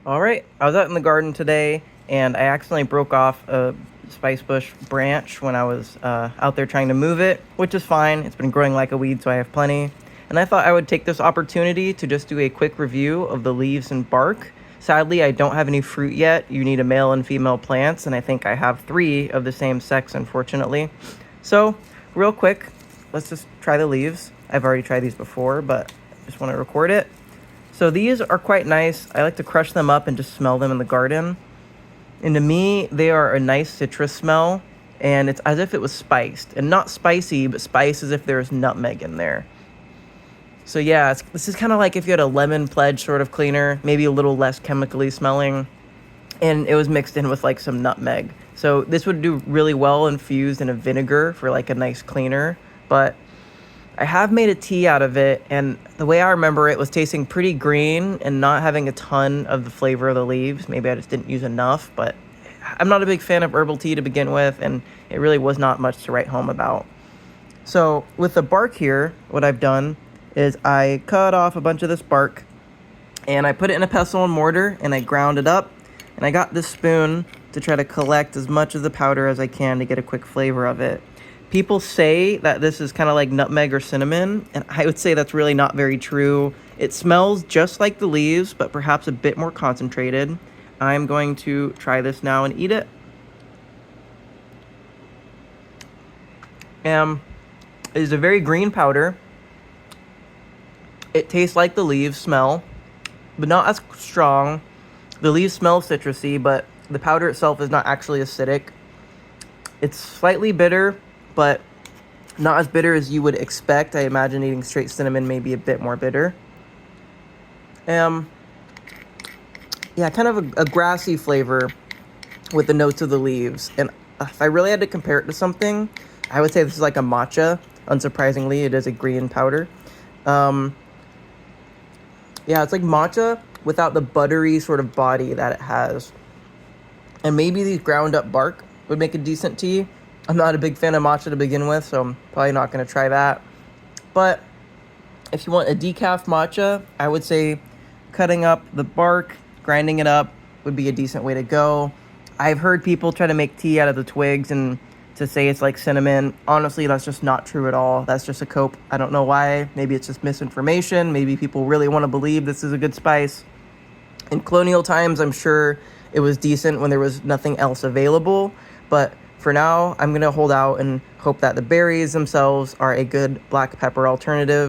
All right, I was out in the garden today and I accidentally broke off a Spicebush branch when I was out there trying to move it, which is fine. It's been growing like a weed, so I have plenty. And I thought I would take this opportunity to just do a quick review of the leaves and bark. Sadly, I don't have any fruit yet. You need a male and female plants, and I think I have 3 of the same sex, unfortunately. So, real quick, let's just try the leaves. I've already tried these before, but I just want to record it. So these are quite nice. I like to crush them up and just smell them in the garden. And to me, they are a nice citrus smell, and it's as if it was spiced. And not spicy, but spiced as if there's nutmeg in there. So yeah, this is kind of like if you had a lemon pledge sort of cleaner, maybe a little less chemically smelling, and it was mixed in with like some nutmeg. So this would do really well infused in a vinegar for like a nice cleaner, but I have made a tea out of it, and the way I remember it was tasting pretty green and not having a ton of the flavor of the leaves. Maybe I just didn't use enough, but I'm not a big fan of herbal tea to begin with, and it really was not much to write home about. So with the bark here, what I've done is I cut off a bunch of this bark, and I put it in a pestle and mortar, and I ground it up, and I got this spoon to try to collect as much of the powder as I can to get a quick flavor of it. People say that this is kind of like nutmeg or cinnamon, and I would say that's really not very true. It smells just like the leaves, but perhaps a bit more concentrated. I'm going to try this now and eat it. It is a very green powder. It tastes like the leaves smell, but not as strong. The leaves smell citrusy, but the powder itself is not actually acidic. It's slightly bitter, but not as bitter as you would expect. I imagine eating straight cinnamon may be a bit more bitter. Yeah, kind of a grassy flavor with the notes of the leaves. And if I really had to compare it to something, I would say this is like a matcha. Unsurprisingly, it is a green powder. Yeah, it's like matcha without the buttery sort of body that it has. And maybe these ground up bark would make a decent tea. I'm not a big fan of matcha to begin with, so I'm probably not going to try that. But if you want a decaf matcha, I would say cutting up the bark, grinding it up would be a decent way to go. I've heard people try to make tea out of the twigs and to say it's like cinnamon. Honestly, that's just not true at all. That's just a cope. I don't know why. Maybe it's just misinformation. Maybe people really want to believe this is a good spice. In colonial times, I'm sure it was decent when there was nothing else available, but for now, I'm going to hold out and hope that the berries themselves are a good black pepper alternative.